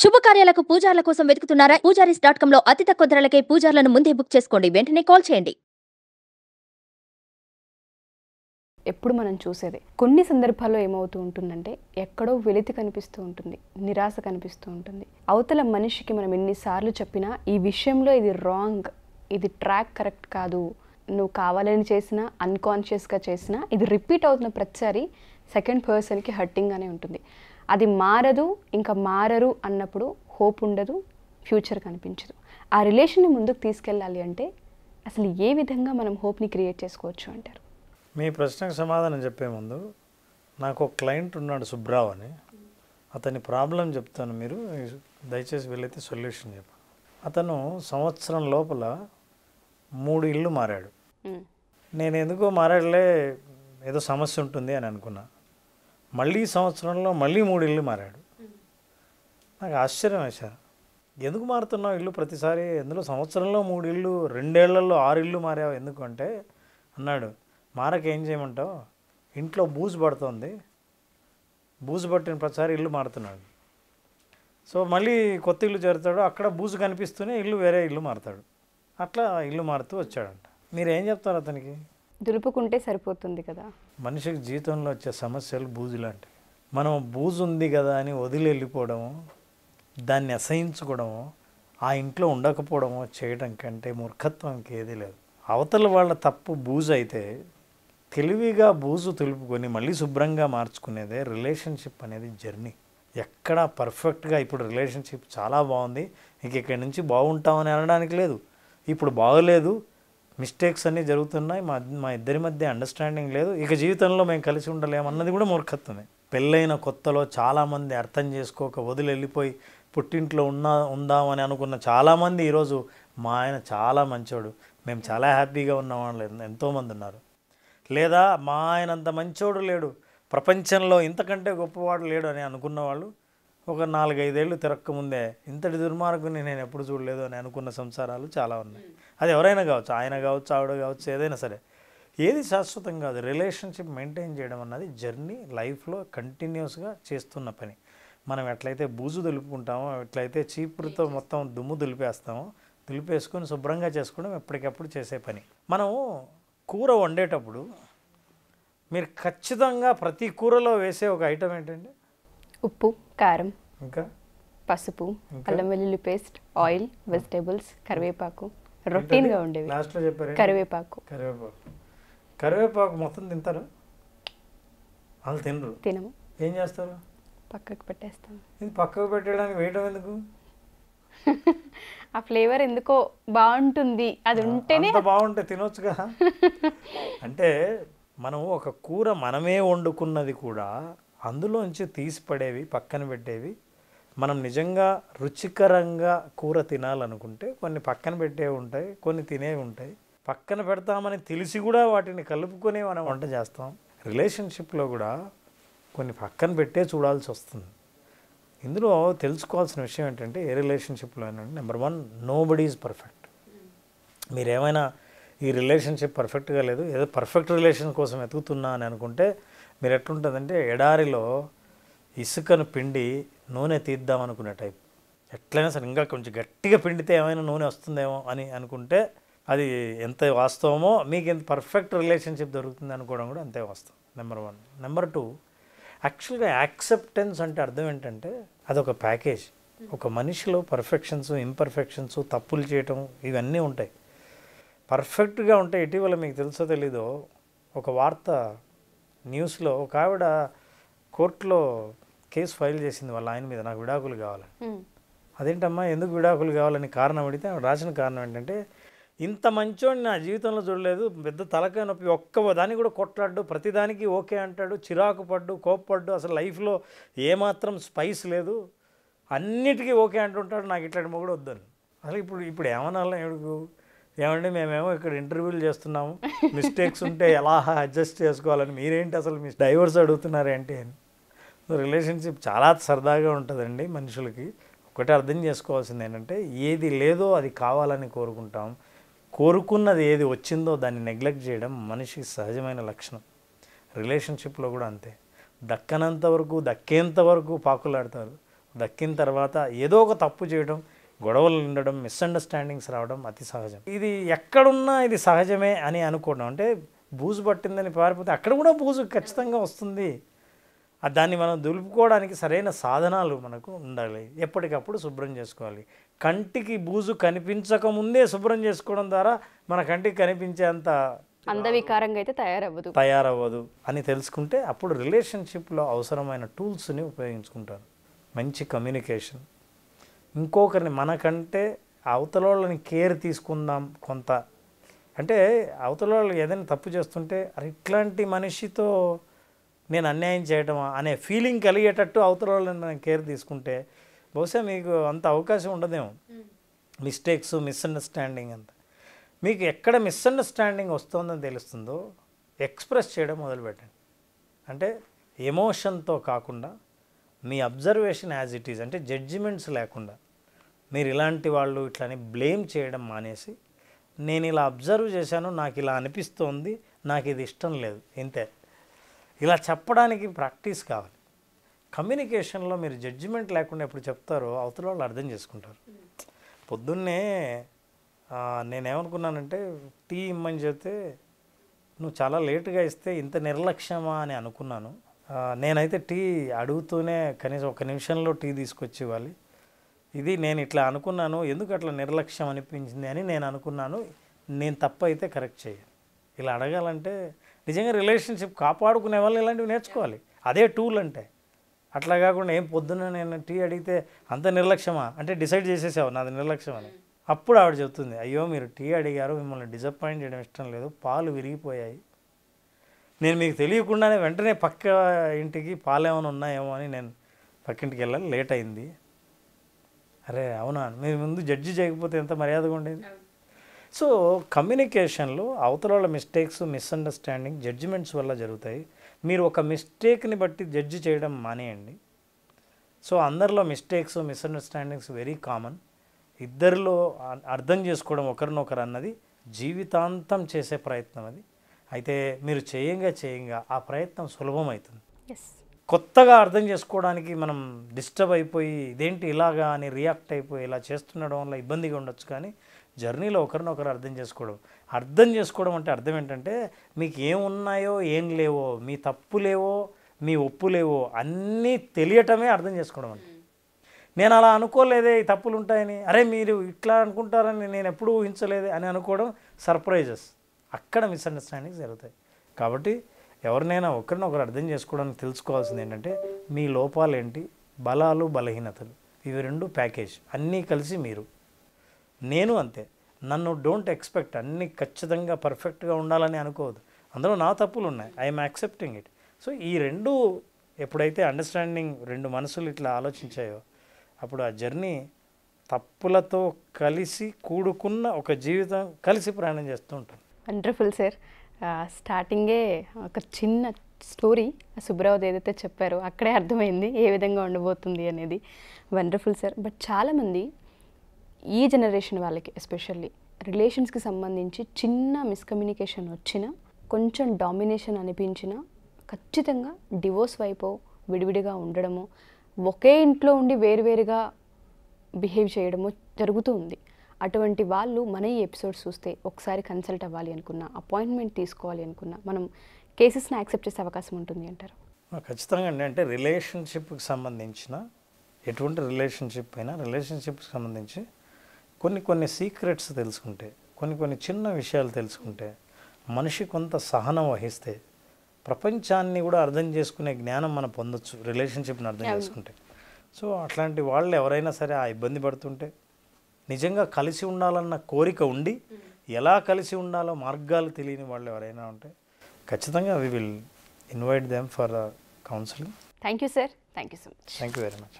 శుభకార్యాలకు పూజార్ల కోసం వెతుకుతున్నారా? పూజారీస్.com లో అతి తక్కువ ధరలకే పూజార్లను ముందే బుక్ చేసుకోండి. వెంటనే కాల్ చేయండి. ఎప్పుడు మనం చూసేదే. కొన్ని సందర్భాల్లో ఏమవుతూ ఉంటుందంటే ఎక్కడో వెలితి కనిపిస్తూ ఉంటుంది, నిరాశ కనిపిస్తూ ఉంటుంది. అవతల మనిషికి మనం ఎన్నిసార్లు చెప్పినా ఈ విషయంలో ఇది రాంగ్, ఇది ట్రాక్ కరెక్ట్ కాదు, నువ్వు కావాలని చేసినా అన్కాన్షియస్గా చేసినా ఇది రిపీట్ అవుతున్న ప్రతిసారి సెకండ్ పర్సన్కి హర్టింగ్గానే ఉంటుంది. అది మారదు, ఇంకా మారరు అన్నప్పుడు హోప్ ఉండదు, ఫ్యూచర్ కనిపించదు. ఆ రిలేషన్ని ముందుకు తీసుకెళ్ళాలి అంటే అసలు ఏ విధంగా మనం హోప్ని క్రియేట్ చేసుకోవచ్చు అంటారు? మీ ప్రశ్నకు సమాధానం చెప్పే ముందు నాకు ఒక క్లయింట్ ఉన్నాడు సుబ్రావ్ అని. అతని ప్రాబ్లం చెప్తాను, మీరు దయచేసి వెళ్ళైతే సొల్యూషన్ చెప్పండి. అతను సంవత్సరం లోపల 3 ఇళ్ళు మారాడు. నేను ఎందుకో మారాడులే, ఏదో సమస్య ఉంటుంది అని అనుకున్నా. మళ్ళీ సంవత్సరంలో మళ్ళీ 3 ఇళ్ళు మారాడు. నాకు ఆశ్చర్యం వేశారు, ఎందుకు మారుతున్నావు ఇల్లు ప్రతిసారి? ఎందులో సంవత్సరంలో 3 ఇళ్ళు, 2 ఏళ్లలో 6 ఇళ్ళు మారావు ఎందుకు అంటే అన్నాడు, మారక ఏం చేయమంటావు, ఇంట్లో బూజు పడుతుంది, బూజు పట్టిన ప్రతిసారి ఇల్లు మారుతున్నాడు. సో మళ్ళీ కొత్త ఇల్లు చేరుతాడు, అక్కడ బూజు కనిపిస్తూనే ఇల్లు వేరే ఇల్లు మారుతాడు. అట్లా ఇల్లు మారుతూ వచ్చాడంట. మీరు ఏం చెప్తారు అతనికి? దులుపుకుంటే సరిపోతుంది కదా. మనిషికి జీవితంలో వచ్చే సమస్యలు బూజు లాంటివి. మనం బూజు ఉంది కదా అని వదిలి వెళ్ళిపోవడము, దాన్ని అసహించుకోవడము, ఆ ఇంట్లో ఉండకపోవడము చేయడం కంటే మూర్ఖత్వంకి ఏదీ లేదు. అవతల వాళ్ళ తప్పు బూజు అయితే తెలివిగా బూజు తులుపుకొని మళ్ళీ శుభ్రంగా మార్చుకునేదే రిలేషన్షిప్ అనేది జర్నీ. ఎక్కడ పర్ఫెక్ట్గా ఇప్పుడు రిలేషన్షిప్ చాలా బాగుంది, ఇంక ఇక్కడి నుంచి బాగుంటామని అనడానికి లేదు. ఇప్పుడు బాగలేదు, మిస్టేక్స్ అన్నీ జరుగుతున్నాయి, మా ఇద్దరి మధ్య అండర్స్టాండింగ్ లేదు, ఇక జీవితంలో మేము కలిసి ఉండలేమన్నది కూడా మూర్ఖత్వమే. పెళ్ళైన కొత్తలో చాలామంది అర్థం చేసుకోక వదిలి వెళ్ళిపోయి పుట్టింట్లో ఉందామని అనుకున్న చాలామంది ఈరోజు మా ఆయన చాలా మంచోడు, మేము చాలా హ్యాపీగా ఉన్నామని ఎంతోమంది ఉన్నారు. లేదా మా ఆయన అంత మంచోడు లేడు, ప్రపంచంలో ఇంతకంటే గొప్పవాడు లేడు అని అనుకున్న వాళ్ళు ఒక 4-5 ఏళ్ళు తిరక్కముందే ఇంతటి దుర్మార్గుని నేను ఎప్పుడు చూడలేదు అని అనుకున్న సంసారాలు చాలా ఉన్నాయి. అది ఎవరైనా కావచ్చు, ఆయన కావచ్చు, ఆవిడ కావచ్చు, ఏదైనా సరే. ఏది శాశ్వతం కాదు. రిలేషన్షిప్ మెయింటైన్ చేయడం అన్నది జర్నీ, లైఫ్లో కంటిన్యూస్గా చేస్తున్న పని. మనం ఎట్లయితే బూజు దులుపుకుంటామో, ఎట్లయితే చీపురుతో మొత్తం దుమ్ము దులిపేస్తామో, దులిపేసుకొని శుభ్రంగా చేసుకోవడం ఎప్పటికప్పుడు చేసే పని. మనం కూర వండేటప్పుడు మీరు ఖచ్చితంగా ప్రతి కూరలో వేసే ఒక ఐటమ్ ఏంటండి? ఉప్పు, కారం, ఇంకా పసుపు, అల్లం వెల్లుల్లి పేస్ట్, ఆయిల్, వెజిటేబుల్స్, కరివేపాకు. రొటీన్గా ఉండేవి. లాస్ట్లో చెప్పారు కరివేపాకు. కరివేపాకు మొత్తం తింటారు? వాళ్ళు తినము. ఏం చేస్తారు? పక్కకు పెట్టేస్తాం. ఇది పక్కకు పెట్టడానికి వేయడం ఎందుకు? ఆ ఫ్లేవర్ ఎందుకో బాగుంటుంది, అది ఉంటేనే బాగుంటే తినొచ్చు కదా. అంటే మనం ఒక కూర మనమే వండుకున్నది కూడా అందులోంచి తీసిపడేవి, పక్కన పెట్టేవి. మనం నిజంగా రుచికరంగా కూర తినాలనుకుంటే కొన్ని పక్కన పెట్టేవి ఉంటాయి, కొన్ని తినేవి ఉంటాయి. పక్కన పెడతామని తెలిసి కూడా వాటిని కలుపుకొని మనం వంట చేస్తాం. రిలేషన్షిప్లో కూడా కొన్ని పక్కన పెట్టే చూడాల్సి వస్తుంది. ఇందులో తెలుసుకోవాల్సిన విషయం ఏంటంటే, ఏ రిలేషన్షిప్లో అయినా నెంబర్ 1, నోబడీ ఈజ్ పర్ఫెక్ట్. మీరేమైనా ఈ రిలేషన్షిప్ పర్ఫెక్ట్గా లేదు, ఏదో పర్ఫెక్ట్ రిలేషన్ కోసం వెతుకుతున్నా అని అనుకుంటే మీరు ఎట్లుంటుందంటే, ఎడారిలో ఇసుకను పిండి నూనె తీద్దాం అనుకునే టైప్. ఎట్లయినా సరే ఇంకా కొంచెం గట్టిగా పిండితే ఏమైనా నూనె వస్తుందేమో అని అనుకుంటే అది ఎంత వాస్తవమో, మీకు ఎంత పర్ఫెక్ట్ రిలేషన్షిప్ దొరుకుతుంది అనుకోవడం కూడా అంతే వాస్తవం. నెంబర్ 1. నెంబర్ 2, యాక్చువల్గా యాక్సెప్టెన్స్ అంటే అర్థం ఏంటంటే అదొక ప్యాకేజ్. ఒక మనిషిలో పర్ఫెక్షన్స్, ఇంపర్ఫెక్షన్స్, తప్పులు చేయటం ఇవన్నీ ఉంటాయి. పర్ఫెక్ట్గా ఉంటే, ఇటీవల మీకు తెలుసో తెలీదో ఒక వార్త న్యూస్లో ఒక ఆవిడ కోర్టులో కేసు ఫైల్ చేసింది వాళ్ళ ఆయన మీద, నాకు విడాకులు కావాలని. అదేంటమ్మా ఎందుకు విడాకులు కావాలని కారణం అడిగితే ఆవిడ రాసిన కారణం ఏంటంటే, ఇంత మంచోడిని నా జీవితంలో చూడలేదు, పెద్ద తలకాయ నొప్పి, ఒక్క దానికి కూడా కొట్లాడు, ప్రతిదానికి ఓకే అంటాడు, చిరాకు పడ్డు, కోప్పడ్డు, అసలు లైఫ్లో ఏమాత్రం స్పైస్ లేదు, అన్నిటికీ ఓకే అంటుంటాడు, నాకు ఇట్లాంటి మొగుడు వద్దని. అసలు ఇప్పుడు ఏమన్నా ఎడుగు ఏమంటే మేమేమో ఇక్కడ ఇంటర్వ్యూలు చేస్తున్నాము, మిస్టేక్స్ ఉంటే ఎలా అడ్జస్ట్ చేసుకోవాలని, మీరేంటి అసలు మీ డైవర్స్ అడుగుతున్నారేంటి అని. రిలేషన్షిప్ చాలా సరదాగా ఉంటుందండి మనుషులకి. ఒకటే అర్థం చేసుకోవాల్సింది ఏంటంటే, ఏది లేదో అది కావాలని కోరుకుంటాం, కోరుకున్నది ఏది వచ్చిందో దాన్ని నెగ్లెక్ట్ చేయడం మనిషి సహజమైన లక్షణం. రిలేషన్షిప్లో కూడా అంతే. దక్కనంత వరకు, దక్కేంత వరకు పాకులాడతారు, దక్కిన తర్వాత ఏదో ఒక తప్పు చేయడం, గొడవలు ఉండడం, మిస్అండర్స్టాండింగ్స్ రావడం అతి సహజం. ఇది ఎక్కడున్నా ఇది సహజమే అని అనుకోవడం. అంటే బూజు పట్టిందని పారిపోతే అక్కడ కూడా బూజు ఖచ్చితంగా వస్తుంది. దాన్ని మనం దులుపుకోవడానికి సరైన సాధనాలు మనకు ఉండాలి. ఎప్పటికప్పుడు శుభ్రం చేసుకోవాలి. కంటికి బూజు కనిపించక ముందే శుభ్రం చేసుకోవడం ద్వారా మన కంటికి కనిపించేంత అందవికారంగా అయితే తయారవ్వదు అని తెలుసుకుంటే అప్పుడు రిలేషన్షిప్లో అవసరమైన టూల్స్ని ఉపయోగించుకుంటారు. మంచి కమ్యూనికేషన్, ఇంకొకరిని మనకంటే అవతల వాళ్ళని కేర్ తీసుకుందాం కొంత. అంటే అవతల వాళ్ళు ఏదైనా తప్పు చేస్తుంటే అరే ఇట్లాంటి మనిషితో నేను అన్యాయం చేయటమా అనే ఫీలింగ్ కలిగేటట్టు అవతల వాళ్ళని మనం కేర్ తీసుకుంటే బహుశా మీకు అంత అవకాశం ఉండదేమో. మిస్టేక్స్, మిస్అండర్స్టాండింగ్ అంత మీకు ఎక్కడ మిస్అండర్స్టాండింగ్ వస్తుందని తెలుస్తుందో ఎక్స్ప్రెస్ చేయడం మొదలుపెట్టండి. అంటే ఎమోషన్తో కాకుండా మీ అబ్జర్వేషన్ యాజ్ ఇట్ ఈజ్, అంటే జడ్జిమెంట్స్ లేకుండా మీరు ఇలాంటి వాళ్ళు ఇట్లని బ్లేమ్ చేయడం మానేసి నేను ఇలా అబ్జర్వ్ చేశాను, నాకు ఇలా అనిపిస్తోంది, నాకు ఇది ఇష్టం లేదు, ఇంతే ఇలా చెప్పడానికి ప్రాక్టీస్ కావాలి. కమ్యూనికేషన్లో మీరు జడ్జిమెంట్ లేకుండా ఎప్పుడు చెప్తారో అవతల వాళ్ళు అర్థం చేసుకుంటారు. పొద్దున్నే నేనేమనుకున్నానంటే టీ ఇమ్మని చెప్తే నువ్వు చాలా లేటుగా ఇస్తే ఇంత నిర్లక్ష్యమా అని అనుకున్నాను. నేనైతే టీ అడుగుతూనే కనీసం 1 నిమిషంలో టీ తీసుకొచ్చి ఇవ్వాలి. ఇది నేను ఇట్లా అనుకున్నాను, ఎందుకు అట్లా నిర్లక్ష్యం అనిపించింది అని నేను అనుకున్నాను. నేను తప్పు అయితే కరెక్ట్ చేయాలి. ఇలా అడగాలంటే నిజంగా రిలేషన్షిప్ కాపాడుకునే వాళ్ళు ఇలాంటివి నేర్చుకోవాలి. అదే టూల్ అంటే. అట్లా కాకుండా ఏం పొద్దున్న నేను టీ అడిగితే అంత నిర్లక్ష్యమా అంటే డిసైడ్ చేసేసావు నాది నిర్లక్ష్యం అని. అప్పుడు ఆవిడ చెప్తుంది, అయ్యో మీరు టీ అడిగారు, మిమ్మల్ని డిసప్పాయింట్ చేయడం ఇష్టం లేదు, పాలు విరిగిపోయాయి, నేను మీకు తెలియకుండానే వెంటనే పక్క ఇంటికి పాలు ఏమైనా ఉన్నాయేమో అని నేను పక్కింటికి వెళ్ళాలి, లేట్ అయింది. అరే అవునా, మీరు ముందు జడ్జి చేయకపోతే ఎంత మర్యాదగా ఉండేది. సో కమ్యూనికేషన్లో అవతల వాళ్ళ మిస్టేక్స్, మిస్అండర్స్టాండింగ్, జడ్జిమెంట్స్ వల్ల జరుగుతాయి. మీరు ఒక మిస్టేక్ని బట్టి జడ్జి చేయడం మానేయండి. సో అందరిలో మిస్టేక్స్, మిస్అండర్స్టాండింగ్స్ వెరీ కామన్. ఇద్దరిలో అర్థం చేసుకోవడం ఒకరినొకరు అన్నది జీవితాంతం చేసే ప్రయత్నం అది. అయితే మీరు చేయంగా ఆ ప్రయత్నం సులభమవుతుంది. కొత్తగా అర్థం చేసుకోవడానికి మనం డిస్టర్బ్ అయిపోయి ఇదేంటి ఇలాగా అని రియాక్ట్ అయిపోయి ఇలా చేస్తుండడం వల్ల ఇబ్బందిగా ఉండొచ్చు. కానీ జర్నీలో ఒకరినొకరు అర్థం చేసుకోవడం అంటే అర్థం ఏంటంటే మీకు ఏమున్నాయో ఏం లేవో, మీ తప్పులేవో మీ ఒప్పులేవో అన్నీ తెలియటమే అర్థం చేసుకోవడం అంటే. నేను అలా అనుకోలేదే ఈ తప్పులు ఉంటాయని, అరే మీరు ఇట్లా అనుకుంటారని నేను ఎప్పుడూ ఊహించలేదే అని అనుకోవడం సర్ప్రైజెస్. అక్కడ మిస్అండర్స్టాండింగ్స్ జరుగుతాయి. కాబట్టి ఎవరినైనా ఒకరినొకరు అర్థం చేసుకోవడానికి తెలుసుకోవాల్సింది ఏంటంటే మీ లోపాలు ఏంటి, బలాలు బలహీనతలు, ఇవి 2 ప్యాకేజ్ అన్నీ కలిసి మీరు. నేను అంతే, నన్ను డోంట్ ఎక్స్పెక్ట్ అన్నీ ఖచ్చితంగా పర్ఫెక్ట్గా ఉండాలని అనుకోవద్దు. అందులో నా తప్పులు ఉన్నాయి, ఐఎమ్ యాక్సెప్టింగ్ ఇట్. సో ఈ 2 ఎప్పుడైతే అండర్స్టాండింగ్ 2 మనసులు ఇట్లా ఆలోచించాయో అప్పుడు ఆ జర్నీ తప్పులతో కలిసి కూడుకున్న ఒక జీవితం కలిసి ప్రయాణం చేస్తూ ఉంటుంది. Wonderful sir. స్టార్టింగే ఒక చిన్న స్టోరీ సుబ్రావతి ఏదైతే చెప్పారో అక్కడే అర్థమైంది ఏ విధంగా ఉండబోతుంది అనేది. Wonderful sir. బట్ చాలామంది ఈ జనరేషన్ వాళ్ళకి ఎస్పెషల్లీ రిలేషన్స్కి సంబంధించి చిన్న మిస్కమ్యూనికేషన్ వచ్చినా, కొంచెం డామినేషన్ అనిపించినా ఖచ్చితంగా డివోర్స్ వైపు విడివిడిగా ఉండడము, ఒకే ఇంట్లో ఉండి వేరువేరుగా బిహేవ్ చేయడము జరుగుతూ ఉంది. అటువంటి వాళ్ళు మన ఈ ఎపిసోడ్స్ చూస్తే ఒకసారి కన్సల్ట్ అవ్వాలి అనుకున్నా, అపాయింట్మెంట్ తీసుకోవాలి అనుకున్నా మనం కేసెస్ని యాక్సెప్ట్ చేసే అవకాశం ఉంటుంది అంటారు? ఖచ్చితంగా అండి. అంటే రిలేషన్షిప్కి సంబంధించిన ఎటువంటి రిలేషన్షిప్ అయినా రిలేషన్షిప్కి సంబంధించి కొన్ని సీక్రెట్స్ తెలుసుకుంటే, కొన్ని చిన్న విషయాలు తెలుసుకుంటే, మనిషి కొంత సహనం వహిస్తే ప్రపంచాన్ని కూడా అర్థం చేసుకునే జ్ఞానం మనం పొందొచ్చు రిలేషన్షిప్ని అర్థం చేసుకుంటే. సో అట్లాంటి వాళ్ళు ఎవరైనా సరే ఆ ఇబ్బంది పడుతుంటే, నిజంగా కలిసి ఉండాలన్న కోరిక ఉండి ఎలా కలిసి ఉండాలో మార్గాలు తెలియని వాళ్ళు ఎవరైనా ఉంటే ఖచ్చితంగా we will invite them for counselling. Thank you sir. Thank you so much. Thank you very much.